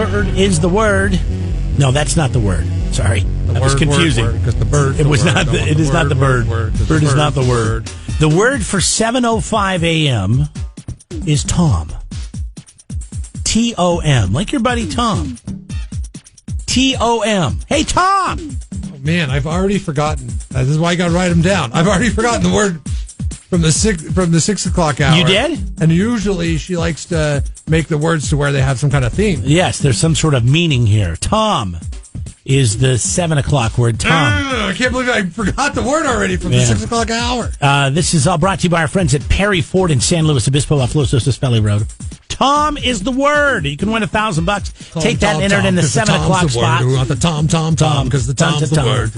bird is the word. No, that's not the word. Sorry. That was confusing. Because the bird. It was not. It is not the bird. Bird is not the word. The word for 7:05 a.m. is Tom. T-O-M. Like your buddy Tom. T-O-M. Hey, Tom! Oh, man, I've already forgotten. This is why I got to write them down. I've already forgotten the word from the 6 o'clock hour. You did? And usually she likes to make the words to where they have some kind of theme. Yes, there's some sort of meaning here. Tom is the 7 o'clock word. Tom. I can't believe I forgot the word already from the 6 o'clock hour. This is all brought to you by our friends at Perry Ford in San Luis Obispo off Los Osos Valley Road. Tom is the word. You can win $1,000. Take that and enter it in the 7 o'clock spot. We want the Tom, because the Tom's the word.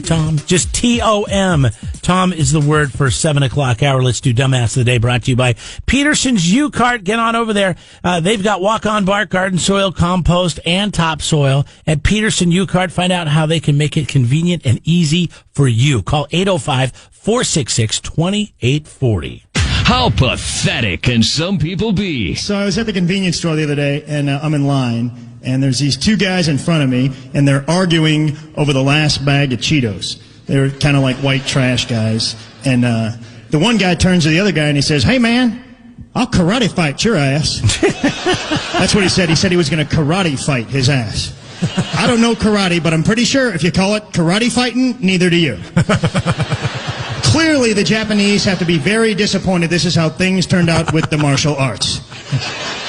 Tom. Just T-O-M. Tom is the word for 7 o'clock hour. Let's do Dumbass of the Day, brought to you by Peterson's U-Cart. Get on over there. They've got walk-on bark, garden soil, compost, and topsoil at Peterson U-Cart. Find out how they can make it convenient and easy for you. Call 805-466-2840. How pathetic can some people be? So I was at the convenience store the other day, and I'm in line, and there's these two guys in front of me, and they're arguing over the last bag of Cheetos. They're kind of like white trash guys. And the one guy turns to the other guy, and he says, "Hey, man, I'll karate fight your ass." That's what he said. He said he was going to karate fight his ass. I don't know karate, but I'm pretty sure if you call it karate fighting, neither do you. Clearly, the Japanese have to be very disappointed. This is how things turned out with the martial arts.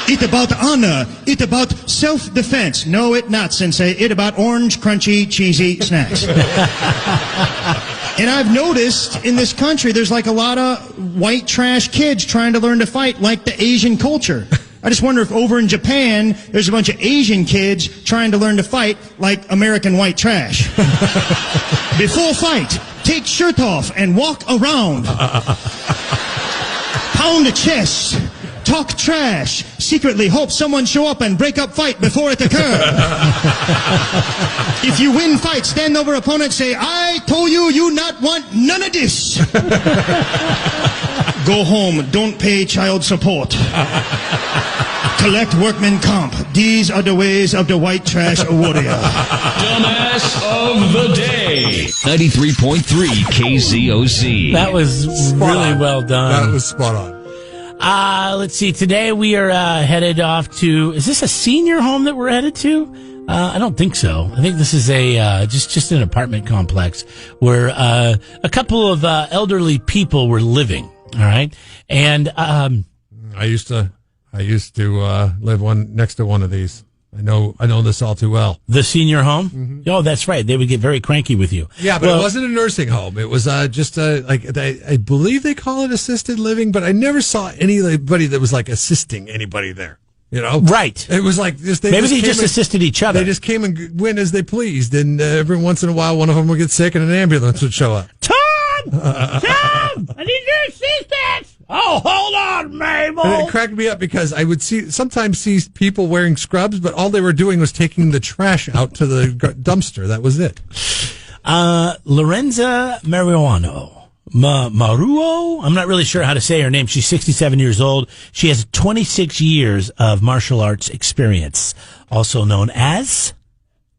It about honor. It about self-defense. No, it not, Sensei. It about orange, crunchy, cheesy snacks. And I've noticed in this country, there's like a lot of white trash kids trying to learn to fight, like the Asian culture. I just wonder if over in Japan, there's a bunch of Asian kids trying to learn to fight like American white trash. Before fight, take shirt off and walk around. Pound the chest. Talk trash. Secretly hope someone show up and break up fight before it occurs. If you win fight, stand over opponent, say, "I told you you not want none of this." Go home. Don't pay child support. Collect workman comp. These are the ways of the white trash warrior. Dumbass of the Day. 93.3 KZOZ. That was really well done. That was spot on. Let's see. Today we are headed off to. Is this a senior home that we're headed to? I don't think so. I think this is a just an apartment complex where a couple of elderly people were living. All right, and I used to live next to one of these. I know this all too well. The senior home? Mm-hmm. Oh, that's right. They would get very cranky with you. Yeah, but it wasn't a nursing home. It was just I believe they call it assisted living, but I never saw anybody that was like assisting anybody there. You know? Right. It was like just they just assisted each other. They just came and went as they pleased, and every once in a while one of them would get sick and an ambulance would show up. Tom! I need your assistance! Oh, hold on, Mabel! And it cracked me up because I would sometimes see people wearing scrubs, but all they were doing was taking the trash out to the dumpster. That was it. Lorenza Maruo? I'm not really sure how to say her name. She's 67 years old. She has 26 years of martial arts experience, also known as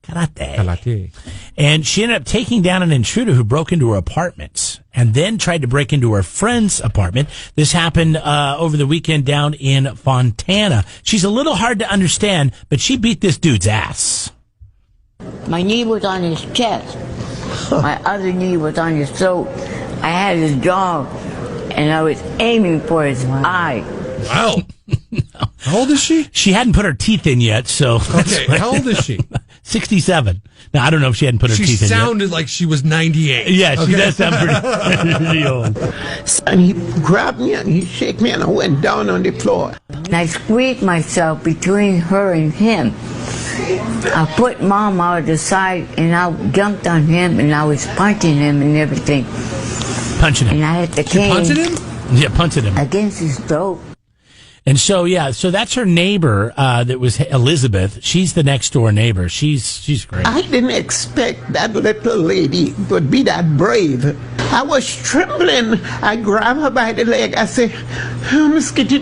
karate. And she ended up taking down an intruder who broke into her apartment and then tried to break into her friend's apartment. This happened over the weekend down in Fontana. She's a little hard to understand, but she beat this dude's ass. My knee was on his chest. My other knee was on his throat. I had his jaw, and I was aiming for his eye. Wow. How old is she? She hadn't put her teeth in yet, so... Okay, how old is she? 67. Now, I don't know if she hadn't put her teeth in yet. She sounded like she was 98. Yeah, she does sound pretty old. And he grabbed me and he shook me and I went down on the floor. And I squeezed myself between her and him. I put Mom out of the side and I jumped on him and I was punching him and everything. Punching him? And I had the cane. You punted him? Yeah, punted him. Against his throat. And so, so that's her neighbor. That was Elizabeth. She's the next door neighbor. She's great. I didn't expect that little lady would be that brave. I was trembling. I grabbed her by the leg. I said, "Oh, Miss Kitty,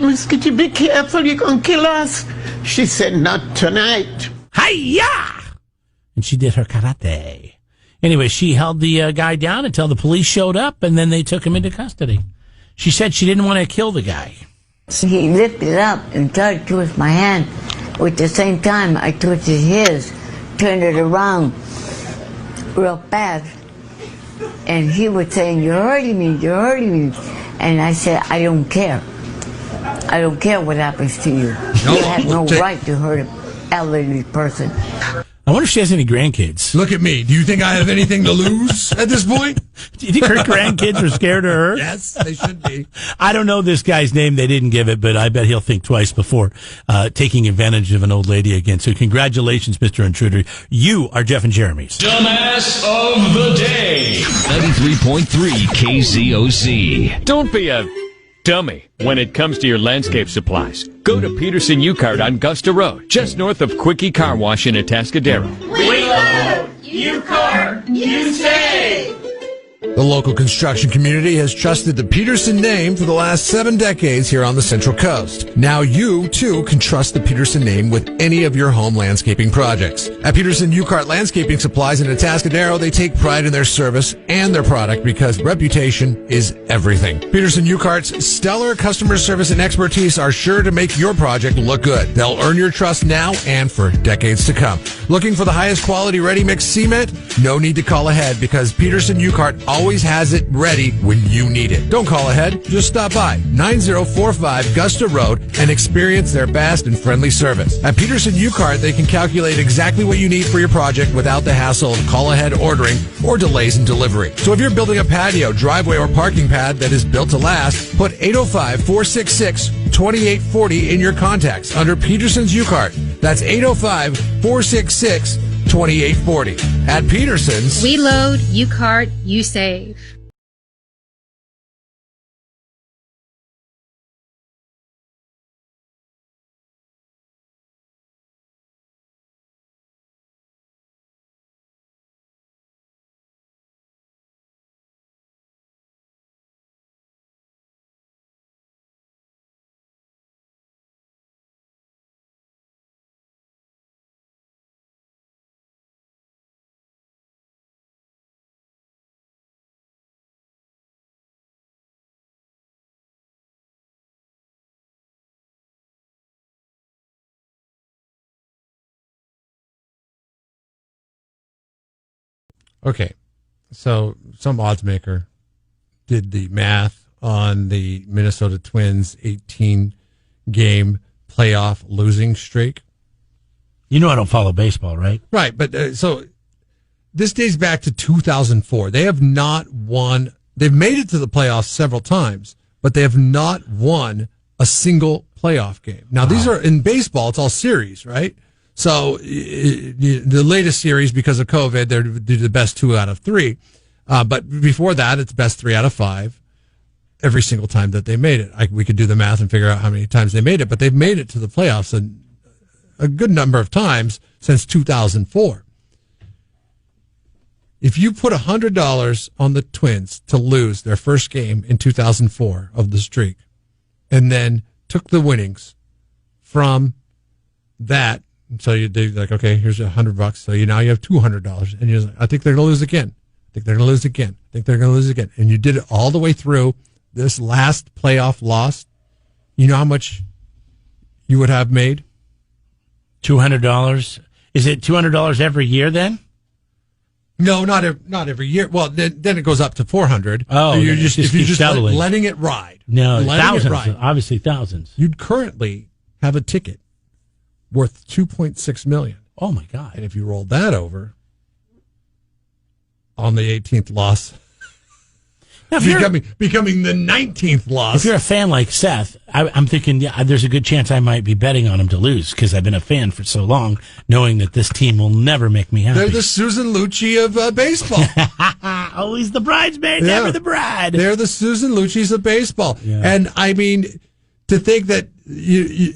be careful. You're going to kill us." She said, "Not tonight." Hi-ya! And she did her karate. Anyway, she held the guy down until the police showed up, and then they took him into custody. She said she didn't want to kill the guy. So he lifted up and tried to twist my hand. At the same time, I twisted his, turned it around real fast. And he was saying, "You're hurting me, you're hurting me." And I said, "I don't care. I don't care what happens to you. You have no right to hurt an elderly person." I wonder if she has any grandkids. Look at me. Do you think I have anything to lose at this point? Do you think her grandkids are scared of her? Yes, they should be. I don't know this guy's name. They didn't give it, but I bet he'll think twice before taking advantage of an old lady again. So congratulations, Mr. Intruder. You are Jeff and Jeremy's Dumbass of the Day. 93.3 KZOZ. Don't be a dummy when it comes to your landscape supplies. Go to Peterson U-Cart on Gusta Road, just north of Quickie Car Wash in Atascadero. We load, you cart, you save. The local construction community has trusted the Peterson name for the last 7 decades here on the Central Coast. Now you, too, can trust the Peterson name with any of your home landscaping projects. At Peterson U-Cart Landscaping Supplies in Atascadero, they take pride in their service and their product because reputation is everything. Peterson U-Cart's stellar customer service and expertise are sure to make your project look good. They'll earn your trust now and for decades to come. Looking for the highest quality ready-mix cement? No need to call ahead because Peterson U-Cart always has it ready when you need it. Don't call ahead. Just stop by 9045 Gusta Road and experience their fast and friendly service. At Peterson U-Cart, they can calculate exactly what you need for your project without the hassle of call-ahead ordering or delays in delivery. So if you're building a patio, driveway, or parking pad that is built to last, put 805-466-2840 in your contacts under Peterson's U-Cart. That's 805-466-2840. At Peterson's, we load, you cart, you save. okay, so some odds maker did the math on the Minnesota Twins 18-game playoff losing streak. You know I don't follow baseball, right? Right, but so this dates back to 2004. They have not won. They've made it to the playoffs several times, but they have not won a single playoff game. Now, these are in baseball. It's all series, right? So the latest series, because of COVID, they're the best 2 out of 3. But before that, it's best 3 out of 5 every single time that they made it. We could do the math and figure out how many times they made it, but they've made it to the playoffs a good number of times since 2004. If you put $100 on the Twins to lose their first game in 2004 of the streak, and then took the winnings from that, so you do like, okay, here's $100. So now you have $200, and you're like, I think they're going to lose again. I think they're going to lose again. I think they're going to lose again. And you did it all the way through this last playoff loss. You know how much you would have made? $200. Is it $200 every year then? No, not every year. Well, then it goes up to $400. Oh, you're just if you're just doubling. letting it ride. No, thousands. Ride, obviously thousands. You'd currently have a ticket worth $2.6 million. Oh my God! And if you rolled that over on the 18th loss, now, becoming the 19th loss. If you're a fan like Seth, I'm thinking, yeah, there's a good chance I might be betting on him to lose because I've been a fan for so long, knowing that this team will never make me happy. They're the Susan Lucci of baseball. Always the bridesmaid, never the bride. They're the Susan Lucci's of baseball. Yeah. And I mean, to think that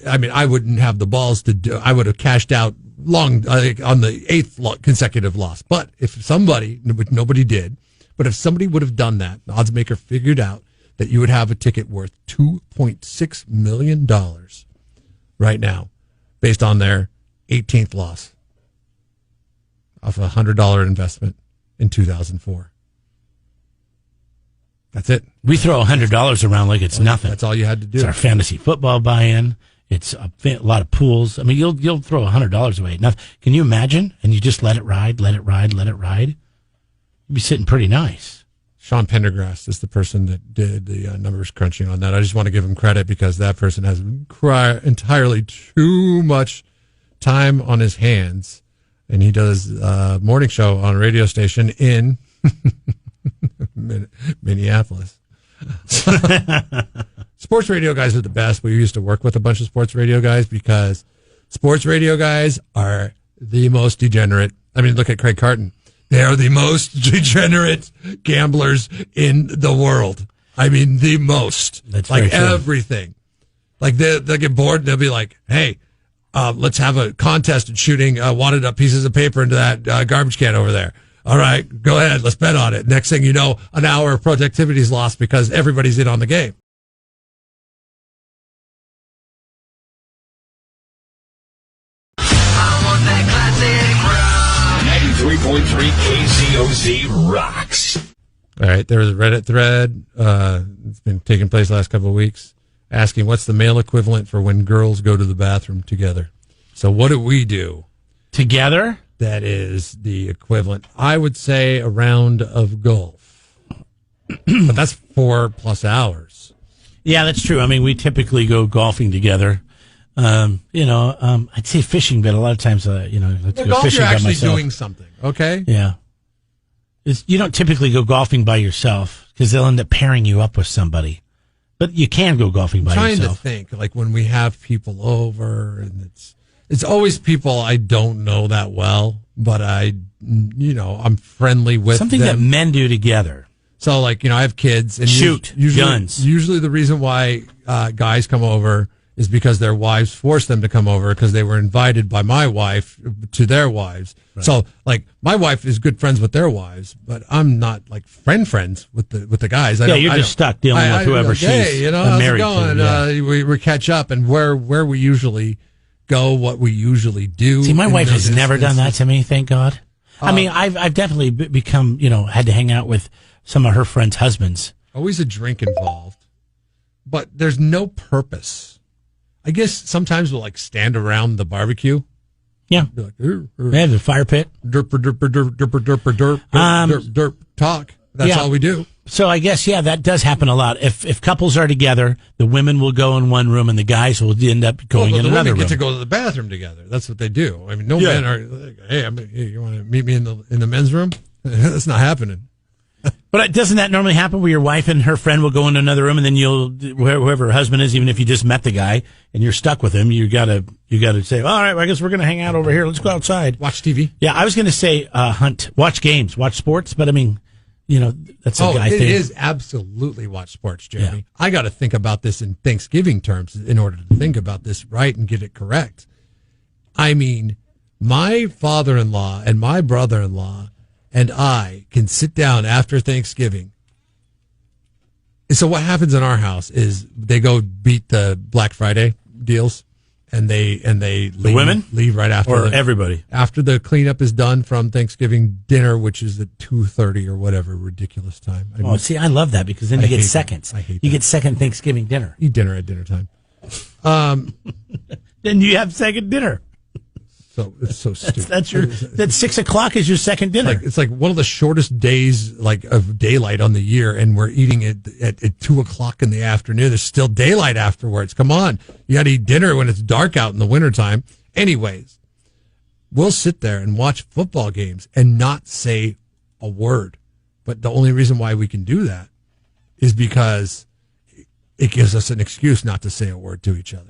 I mean, I wouldn't have the balls to do. I would have cashed out on the 8th consecutive loss. But if somebody, nobody did, but if somebody would have done that, the odds maker figured out that you would have a ticket worth $2.6 million right now, based on their 18th loss off a $100 investment in 2004. That's it. We throw $100 around like it's nothing. That's all you had to do. It's our fantasy football buy-in. It's a lot of pools. I mean, you'll throw $100 away. Now, can you imagine? And you just let it ride. You'd be sitting pretty nice. Sean Pendergrass is the person that did the numbers crunching on that. I just want to give him credit because that person has entirely too much time on his hands, and he does a morning show on a radio station in Minneapolis. Sports radio guys are the best. We used to work with a bunch of sports radio guys because sports radio guys are the most degenerate. I mean, look at Craig Carton. They are the most degenerate gamblers in the world. I mean, the most. That's like everything. Like they'll get bored and they'll be like, hey, let's have a contest in shooting wadded up pieces of paper into that garbage can over there. All right, go ahead. Let's bet on it. Next thing you know, an hour of productivity is lost because everybody's in on the game. I want that classic rock. 93.3 KZOZ rocks. All right, there was a Reddit thread. It's been taking place the last couple of weeks, asking what's the male equivalent for when girls go to the bathroom together. So what do we do? Together? That is the equivalent. I would say a round of golf. But that's 4+ hours. Yeah, that's true. I mean, we typically go golfing together. I'd say fishing, but a lot of times, let's go golf, fishing you're by actually myself. doing something, okay? Yeah. You don't typically go golfing by yourself because they'll end up pairing you up with somebody. But you can go golfing by I'm trying yourself. to think, like when we have people over, and it's always people I don't know that well, but I'm friendly with something them. that men do together. So, like, I have kids. And Shoot guns. Usually the reason why guys come over is because their wives force them to come over because they were invited by my wife to their wives. Right. So, like, my wife is good friends with their wives, but I'm not, like, friends with the guys. You're just stuck dealing with whoever she's married to. Yeah. We catch up, and where we usually go, what we usually do. See, my wife has never done that to me, thank God. I mean, I've definitely become, had to hang out with some of her friends' husbands. Always a drink involved, but there's no purpose. I guess sometimes we'll, like, stand around the barbecue. Yeah. Be like, Yeah, the fire pit. Derp, talk. That's all we do. So I guess, that does happen a lot. If couples are together, the women will go in one room and the guys will end up going in another room. The women get to go to the bathroom together. That's what they do. I mean, men are like, hey, you want to meet me in the men's room? That's not happening. But doesn't that normally happen where your wife and her friend will go into another room and then whoever her husband is, even if you just met the guy and you're stuck with him, you gotta say, all right, well, I guess we're going to hang out over here. Let's go outside. Watch TV. Yeah, I was going to say hunt, watch games, watch sports, but I mean, that's a guy thing. It is absolutely watch sports, Jeremy. Yeah. I got to think about this in Thanksgiving terms in order to think about this right and get it correct. I mean, my father-in-law and my brother-in-law and I can sit down after Thanksgiving. And so what happens in our house is they go beat the Black Friday deals, and they leave, women leave right after, or everybody after the cleanup is done from Thanksgiving dinner, which is at 2:30 or whatever ridiculous time. See, I love that because then you get seconds. You get second Thanksgiving dinner. Eat dinner at dinner time. Then you have second dinner. So it's so stupid. That's 6 o'clock is your second dinner. It's like one of the shortest days of daylight on the year, and we're eating it at 2 o'clock in the afternoon. There's still daylight afterwards. Come on, you got to eat dinner when it's dark out in the wintertime. Anyways, we'll sit there and watch football games and not say a word. But the only reason why we can do that is because it gives us an excuse not to say a word to each other.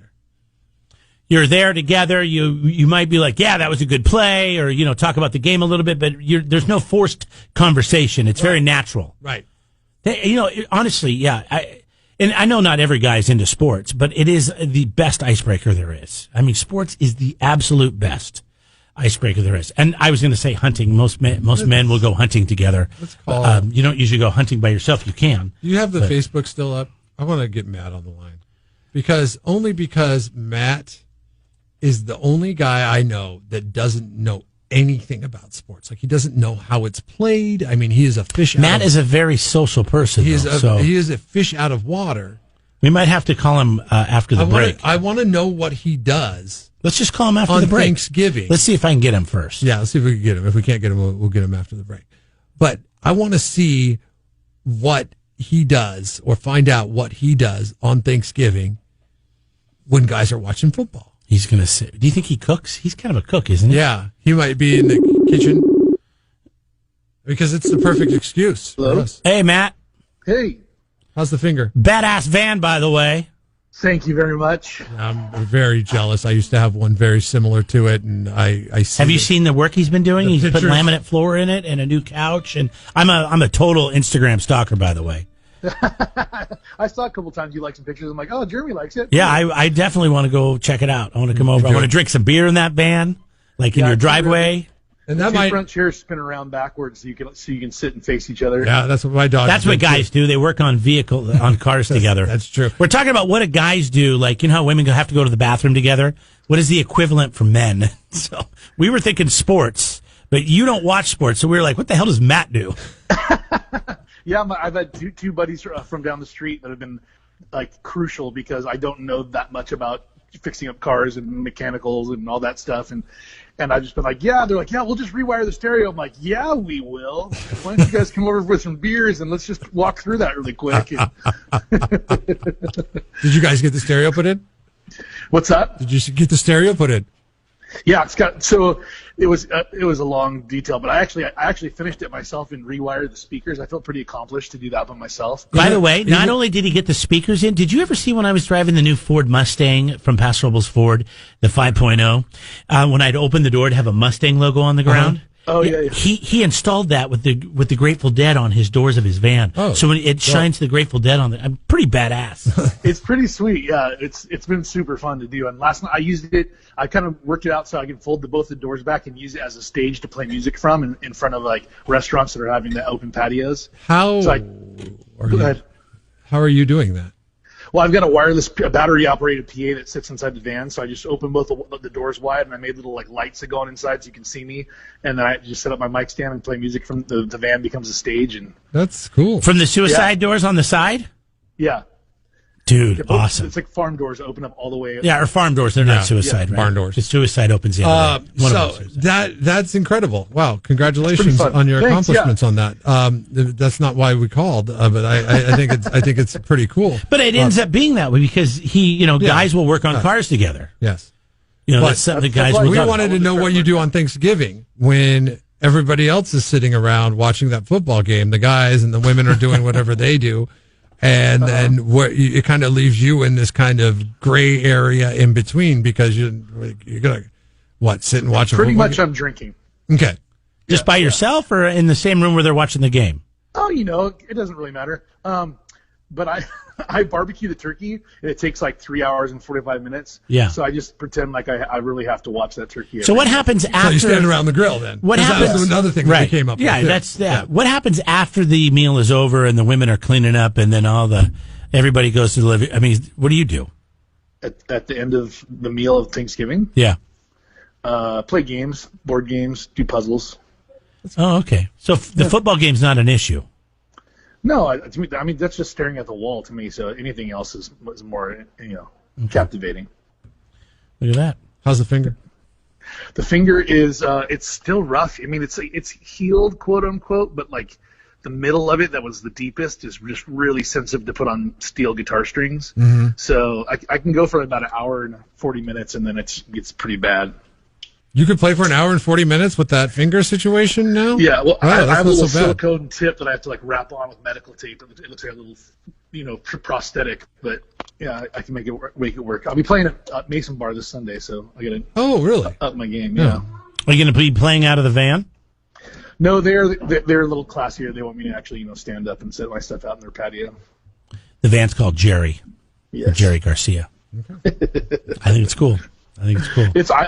You're there together. You might be like, yeah, that was a good play, or talk about the game a little bit, but there's no forced conversation. It's very natural, right? Honestly, yeah. And I know not every guy's into sports, but it is the best icebreaker there is. I mean, sports is the absolute best icebreaker there is. And I was going to say hunting. Most men will go hunting together. You don't usually go hunting by yourself. You can. You have the Facebook still up? I want to get Matt on the line. Because Matt is the only guy I know that doesn't know anything about sports. Like, he doesn't know how it's played. I mean, he is a fish. Matt is a very social person. He is a fish out of water. We might have to call him after the break. I want to know what he does. Let's just call him after the break. Thanksgiving. Let's see if I can get him first. Yeah, let's see if we can get him. If we can't get him, we'll get him after the break. But I want to see what he does, or find out what he does on Thanksgiving when guys are watching football. He's going to sit. Do you think he cooks? He's kind of a cook, isn't he? Yeah, he might be in the kitchen because it's the perfect excuse for us. Hey, Matt. Hey. How's the finger? Badass van, by the way. Thank you very much. I'm very jealous. I used to have one very similar to it, and I see. Have you seen the work he's been doing? He's put pictures. laminate floor in it and a new couch. And I'm a total Instagram stalker, by the way. I saw a couple times you liked some pictures. I'm like, oh, Jeremy likes it. Yeah, I definitely want to go check it out. I want to come over. I want to drink some beer in that van, like in your driveway. And that front chairs spin around backwards so you can sit and face each other. Yeah, that's what my dog. That's what guys do. They work on cars together. That's true. We're talking about what do guys do. Like, you know how women have to go to the bathroom together? What is the equivalent for men? So we were thinking sports, but you don't watch sports. So we were like, what the hell does Matt do? Yeah, I've had two buddies from down the street that have been like crucial because I don't know that much about fixing up cars and mechanicals and all that stuff. And I've just been like, yeah, they're like, yeah, we'll just rewire the stereo. I'm like, yeah, we will. Why don't you guys come over with some beers and let's just walk through that really quick. Did you guys get the stereo put in? What's that? Did you get the stereo put in? Yeah, it was a long detail, but I actually finished it myself and rewired the speakers. I felt pretty accomplished to do that by myself. By the way, not only did he get the speakers in, did you ever see when I was driving the new Ford Mustang from Paso Robles Ford, the 5.0, when I'd open the door to have a Mustang logo on the ground? Uh-huh. Oh yeah. He installed that with the Grateful Dead on his doors of his van. Oh, so when it shines the Grateful Dead on it, I'm pretty badass. It's pretty sweet. Yeah, it's been super fun to do. And last night I used it. I kind of worked it out so I can fold both the doors back and use it as a stage to play music from in front of like restaurants that are having the open patios. How are you doing that? Well, I've got a wireless battery-operated PA that sits inside the van, so I just open both the doors wide, and I made little like lights that go on inside so you can see me, and then I just set up my mic stand and play music from the van becomes a stage. And that's cool. From the suicide doors on the side? Yeah. Dude, awesome. It's like farm doors open up all the way. Yeah, or farm doors. They're not suicide, right? Barn doors. The suicide opens the other way. So that's incredible. Wow, congratulations on your accomplishments on that. That's not why we called, but I think it's pretty cool. But it ends up being that way because guys will work on cars together. Yes. That's something the guys will do. We wanted to know what you do on Thanksgiving when everybody else is sitting around watching that football game. The guys and the women are doing whatever they do. And then it kind of leaves you in this kind of gray area in between because you're gonna sit and watch. Pretty much, I'm drinking. Okay, just by yourself or in the same room where they're watching the game. Oh, it doesn't really matter. But I barbecue the turkey, and it takes like 3 hours and 45 minutes. Yeah. So I just pretend like I really have to watch that turkey. So what happens after? So you stand around the grill then. What happens? That was another thing that came up. Yeah, that's that. Yeah. What happens after the meal is over and the women are cleaning up and then everybody goes to the living? I mean, what do you do? At the end of the meal of Thanksgiving? Yeah. Play games, board games, do puzzles. Oh, okay. So the football game's not an issue. No, to me, I mean that's just staring at the wall to me. So anything else is more, captivating. Look at that. How's the finger? The finger is it's still rough. I mean, it's healed, quote unquote, but like the middle of it that was the deepest is just really sensitive to put on steel guitar strings. Mm-hmm. So I can go for about an hour and 40 minutes, and then it gets pretty bad. You could play for an hour and 40 minutes with that finger situation now? Yeah, well, I have a little so silicone tip that I have to wrap on with medical tape. It looks like a little, prosthetic, but yeah, I can make it work. I'll be playing at Mason Bar this Sunday, so I gotta up my game. Yeah. Are you gonna be playing out of the van? No, they're a little classier. They want me to actually stand up and set my stuff out in their patio. The van's called Jerry. Yes. Or Jerry Garcia. I think it's cool. It's I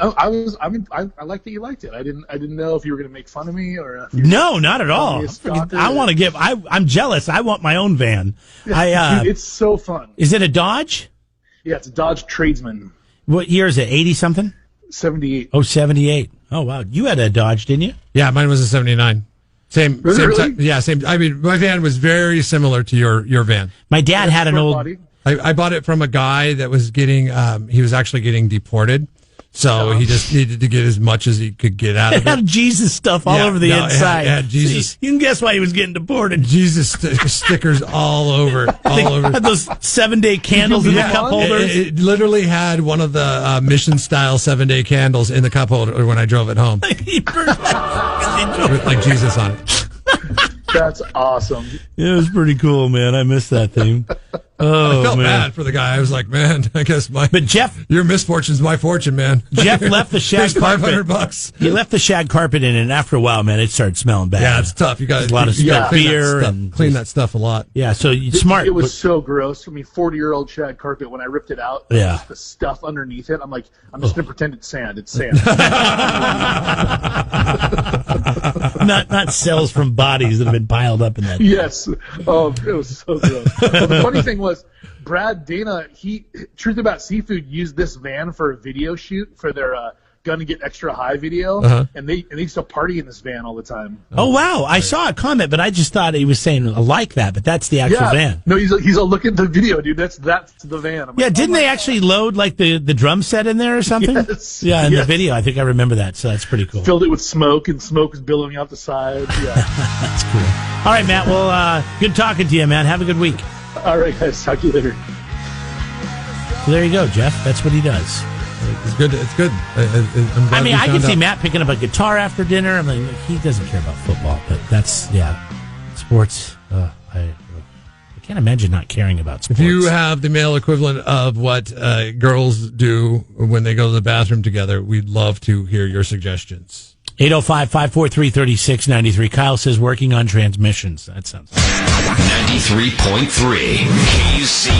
like that you liked it. I didn't know if you were going to make fun of me or no, not at all. I want to give. I'm jealous. I want my own van. Dude, it's so fun. Is it a Dodge? Yeah, it's a Dodge Tradesman. What year is it? 80 something? 78. Oh, 78. Oh wow, you had a Dodge, didn't you? Yeah, mine was a 79. Same Really? type. Yeah, same. I mean, my van was very similar to your van. My dad had an old. Body. I bought it from a guy that was getting, he was actually getting deported. So he just needed to get as much as he could get out of It had Jesus stuff all over the inside. It had Jesus. See, you can guess why he was getting deported. Jesus stickers all over. Had those 7-day candles in the cup holders. It literally had one of the mission-style 7-day candles in the cup holder when I drove it home. With, like Jesus on it. That's awesome. It was pretty cool, man. I missed that thing. Oh, I felt man. bad for the guy. I was like, man, I guess your misfortune's my fortune, man. Jeff left the shag carpet. $500. He left the shag carpet in, and after a while, man, it started smelling bad. Yeah, it's tough. You got a lot of spilled beer and clean that stuff a lot. Yeah, so smart. It was so gross. I mean, 40-year-old shag carpet. When I ripped it out, yeah, just the stuff underneath it. I'm like, I'm just gonna pretend it's sand. It's sand. not cells from bodies that have been piled up in that. Yes. Oh, it was so gross. Well, the funny thing was, Brad Dana, Truth About Seafood used this van for a video shoot for their Gonna Get Extra High video, and they used to party in this van all the time. Oh wow! I saw a comment, but I just thought he was saying like that, but that's the actual van. No, he's all look at the video, dude. That's the van. I'm yeah, like, didn't they actually load like the drum set in there or something? Yes. Yeah, in the video, I think I remember that. So that's pretty cool. Filled it with smoke, and smoke was billowing out the side. Yeah, that's cool. All right, Matt. Well, good talking to you, man. Have a good week. All right, guys. Talk to you later. So there you go, Jeff. That's what he does. It's good. It's good. I mean, I can see Matt picking up a guitar after dinner. I mean, he doesn't care about football, but that's sports. I can't imagine not caring about sports. If you have the male equivalent of what girls do when they go to the bathroom together, we'd love to hear your suggestions. 805-543-3693. Kyle says working on transmissions. That sounds 93.3 KC.